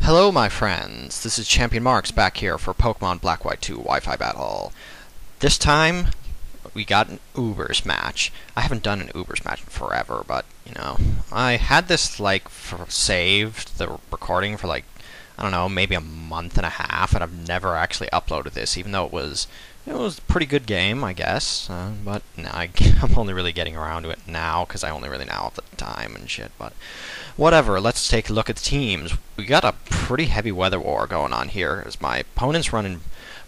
Hello my friends, this is Champion Marks back here for Pokemon Black White 2 Wi-Fi Battle. This time, we got an Ubers match. I haven't done an Ubers match in forever, but, you know, I had this, saved, the recording for, I don't know, maybe a month and a half, and I've never actually uploaded this, even though it was a pretty good game, I guess, but no, I'm only really getting around to it now, because I only really now have the time and shit, but whatever. Let's take a look at the teams. We got a pretty heavy weather war going on here, as my opponent's running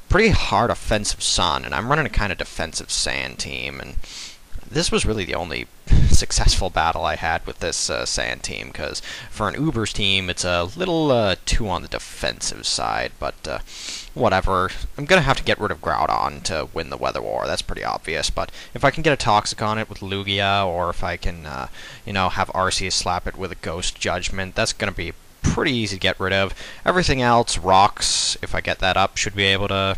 pretty hard offensive Sun, and I'm running a kind of defensive Sand team, and this was really the only successful battle I had with this Sand team, because for an Ubers team, it's a little too on the defensive side, but whatever. I'm going to have to get rid of Groudon to win the weather war. That's pretty obvious, but if I can get a Toxic on it with Lugia, or if I can, have Arceus slap it with a Ghost Judgment, that's going to be pretty easy to get rid of. Everything else, Rocks, if I get that up, I should be able to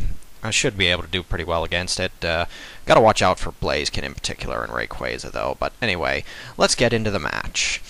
do pretty well against it. Gotta watch out for Blaziken in particular and Rayquaza though. But anyway, let's get into the match.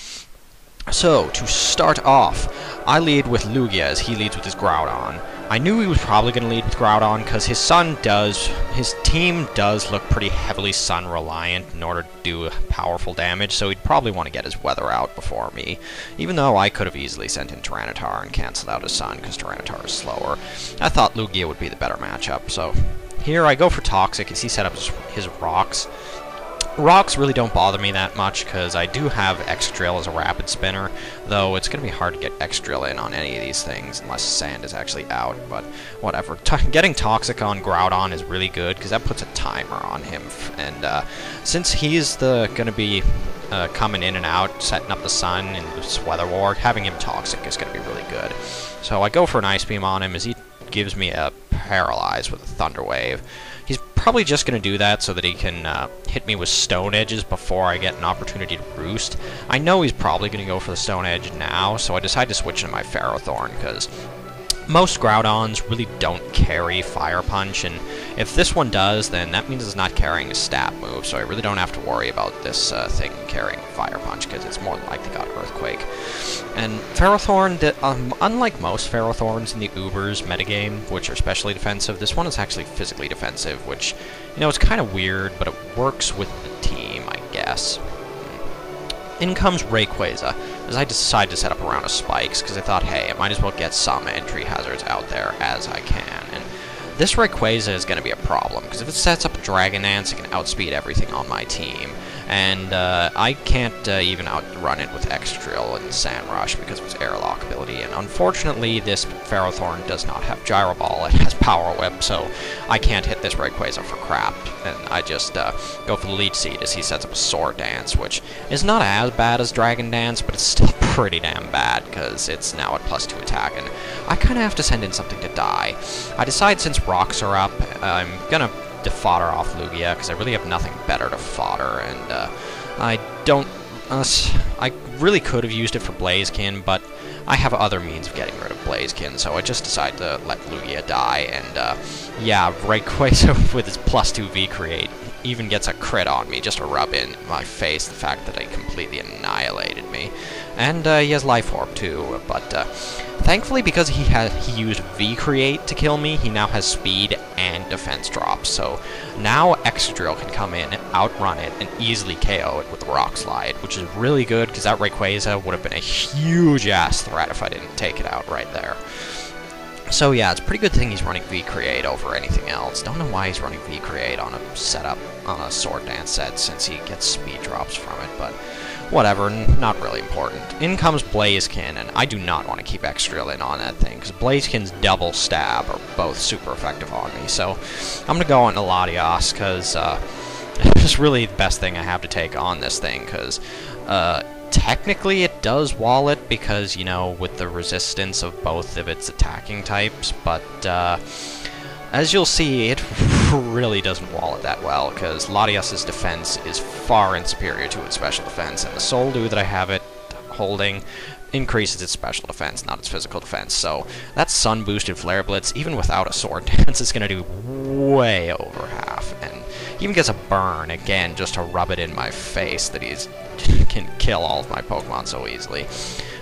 So, to start off, I lead with Lugia as he leads with his Groudon. I knew he was probably going to lead with Groudon because his team does look pretty heavily Sun reliant in order to do powerful damage, so he'd probably want to get his weather out before me, even though I could have easily sent in Tyranitar and cancelled out his Sun because Tyranitar is slower. I thought Lugia would be the better matchup, so here I go for Toxic as he set up his Rocks. Rocks really don't bother me that much, because I do have Excadrill as a rapid spinner, though it's going to be hard to get Excadrill in on any of these things, unless Sand is actually out, but whatever. Getting Toxic on Groudon is really good, because that puts a timer on him, and since he's going to be coming in and out, setting up the Sun in this weather war, having him Toxic is going to be really good. So I go for an Ice Beam on him as he gives me a Paralyze with a Thunder Wave. He's probably just going to do that so that he can hit me with Stone Edges before I get an opportunity to roost. I know he's probably going to go for the Stone Edge now, so I decided to switch to my Ferrothorn, because most Groudons really don't carry Fire Punch, and if this one does, then that means it's not carrying a stab move, so I really don't have to worry about this thing carrying Fire Punch, because it's more than likely got Earthquake. And Ferrothorn, unlike most Ferrothorns in the Ubers metagame, which are specially defensive, this one is actually physically defensive, which, it's kind of weird, but it works with the team, I guess. In comes Rayquaza, as I decide to set up a round of spikes, because I thought, hey, I might as well get some entry hazards out there as I can. And this Rayquaza is going to be a problem, because if it sets up a Dragon Dance, it can outspeed everything on my team. And I can't even outrun it with Excadrill and Sand Rush because of its Airlock ability. And unfortunately, this Ferrothorn does not have Gyro Ball. It has Power Whip, so I can't hit this Rayquaza for crap. And I just go for the Leech Seed as he sets up a Sword Dance, which is not as bad as Dragon Dance, but it's still pretty damn bad because it's now at +2 attack. And I kind of have to send in something to die. I decide since Rocks are up, I'm going to fodder off Lugia, because I really have nothing better to fodder, and I really could have used it for Blaziken, but I have other means of getting rid of Blaziken, so I just decided to let Lugia die, and yeah, Rayquaza with his +2 V-Create even gets a crit on me just to rub in my face the fact that he completely annihilated me. And he has Life Orb too, but thankfully because he used V-Create to kill me, he now has speed and defense drops, so now Excadrill can come in, outrun it, and easily KO it with the Rock Slide, which is really good because that Rayquaza would have been a huge-ass threat if I didn't take it out right there. So yeah, it's a pretty good thing he's running V-Create over anything else. Don't know why he's running V-Create on a setup, on a Sword Dance set, since he gets speed drops from it, but whatever, not really important. In comes Blaziken, and I do not want to keep Excadrill in on that thing, because Blaziken's double stab are both super effective on me, so I'm going to go on Latios, because it's really the best thing I have to take on this thing, because technically it does wall it, because, with the resistance of both of its attacking types, but as you'll see, it really doesn't wall it that well, because Latios' defense is far superior to its special defense, and the Soul Dew that I have it holding increases its special defense, not its physical defense, so that Sun-boosted Flare Blitz, even without a Sword Dance, is going to do way over half, and he even gets a burn, again, just to rub it in my face that he can kill all of my Pokemon so easily.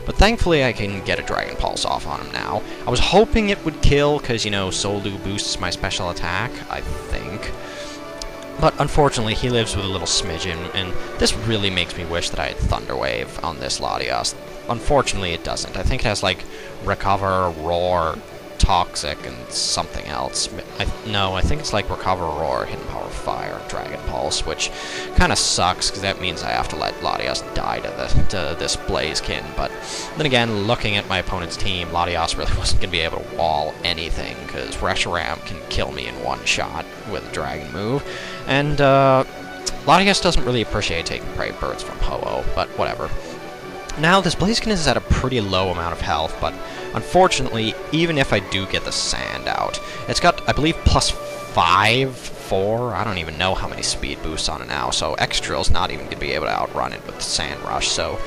but thankfully I can get a Dragon Pulse off on him now. I was hoping it would kill, because, you know, Solu boosts my special attack, I think. But unfortunately, he lives with a little smidgen, and this really makes me wish that I had Thunder Wave on this Latias. Unfortunately, it doesn't. I think it has, like, Recover, Roar, Toxic, and something else. No, I think it's like Recover, Roar, Hidden Power, Fire, Dragon Pulse, which kind of sucks, because that means I have to let Latias die to this Blaziken. But then again, looking at my opponent's team, Latias really wasn't going to be able to wall anything, because Reshiram can kill me in one shot with a Dragon move. And Latias doesn't really appreciate taking Brave Birds from Ho-Oh, but whatever. Now, this Blaziken is at a pretty low amount of health, but unfortunately, even if I do get the Sand out, it's got, I believe, plus 5, 4, I don't even know how many speed boosts on it now, so Excadrill's not even going to be able to outrun it with the Sand Rush, so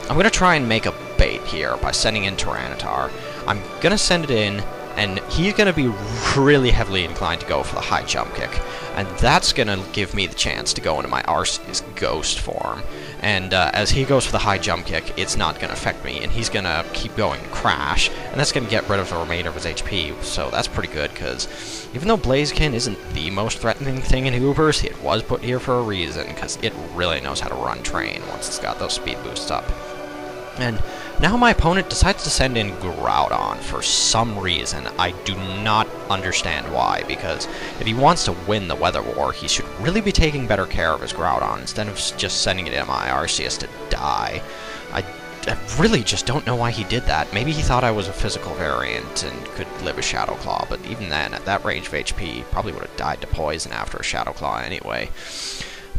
I'm going to try and make a bait here by sending in Tyranitar. I'm going to send it in, and he's going to be really heavily inclined to go for the high jump kick, and that's going to give me the chance to go into my Arceus Ghost form. And as he goes for the high jump kick, it's not going to affect me, and he's going to keep going and crash, and that's going to get rid of the remainder of his HP, so that's pretty good, because even though Blaziken isn't the most threatening thing in Ubers, it was put here for a reason, because it really knows how to run train once it's got those speed boosts up. And now my opponent decides to send in Groudon for some reason. I do not understand why, because if he wants to win the Weather War, he should really be taking better care of his Groudon instead of just sending it in my Arceus to die. I really just don't know why he did that. Maybe he thought I was a physical variant and could live a Shadow Claw, but even then, at that range of HP, probably would have died to poison after a Shadow Claw anyway.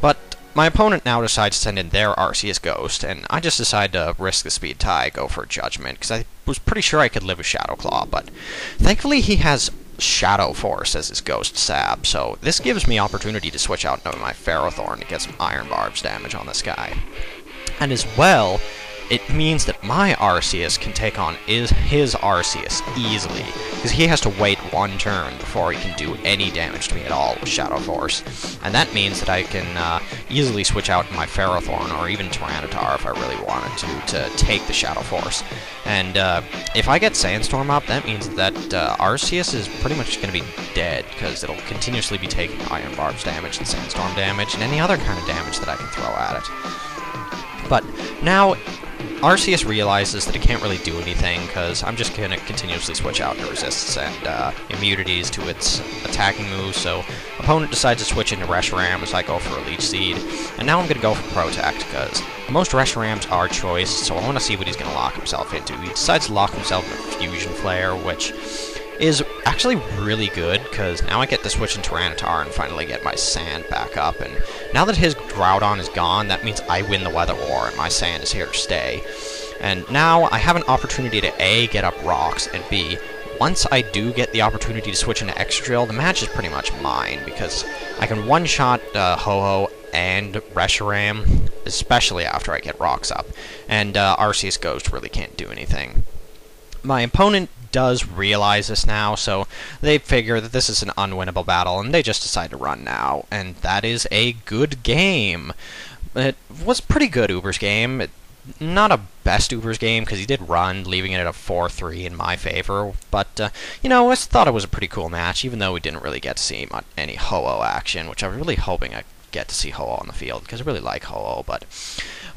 But my opponent now decides to send in their Arceus Ghost, and I just decide to risk the speed tie, go for a Judgment, because I was pretty sure I could live a Shadow Claw, but thankfully he has Shadow Force as his Ghost Sab, so this gives me opportunity to switch out into my Ferrothorn to get some Iron Barbs damage on this guy. And as well, it means that my Arceus can take on his Arceus easily, because he has to wait one turn before he can do any damage to me at all with Shadow Force. And that means that I can easily switch out my Ferrothorn or even Tyranitar if I really wanted to take the Shadow Force. And if I get Sandstorm up, that means that Arceus is pretty much going to be dead, because it'll continuously be taking Iron Barbs damage and Sandstorm damage and any other kind of damage that I can throw at it. But now Arceus realizes that it can't really do anything, because I'm just going to continuously switch out the resists and immunities to its attacking moves, so opponent decides to switch into Reshiram as I go for a Leech Seed, and now I'm going to go for Protect, because most Reshirams are choice, so I want to see what he's going to lock himself into. He decides to lock himself in Fusion Flare, which is actually really good, because now I get to switch in Tyranitar and finally get my Sand back up, and now that his Groudon is gone, that means I win the Weather War, and my Sand is here to stay. And now I have an opportunity to A, get up rocks, and B, once I do get the opportunity to switch into Excadrill, the match is pretty much mine, because I can one-shot Ho-Oh and Reshiram, especially after I get rocks up, and Arceus Ghost really can't do anything. My opponent does realize this now, so they figure that this is an unwinnable battle, and they just decide to run now, and that is a good game. It was a pretty good Ubers game. Not a best Ubers game, because he did run, leaving it at a 4-3 in my favor, but, you know, I thought it was a pretty cool match, even though we didn't really get to see any Ho-Oh action, which I was really hoping I get to see Ho-Oh on the field, because I really like Ho-Oh, but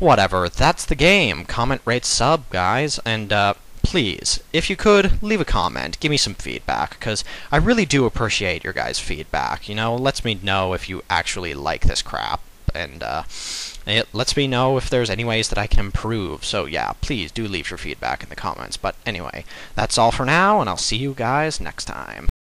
whatever, that's the game. Comment, rate, sub, guys, and, please, if you could, leave a comment, give me some feedback, because I really do appreciate your guys' feedback. You know, it lets me know if you actually like this crap, and it lets me know if there's any ways that I can improve. So yeah, please do leave your feedback in the comments. But anyway, that's all for now, and I'll see you guys next time.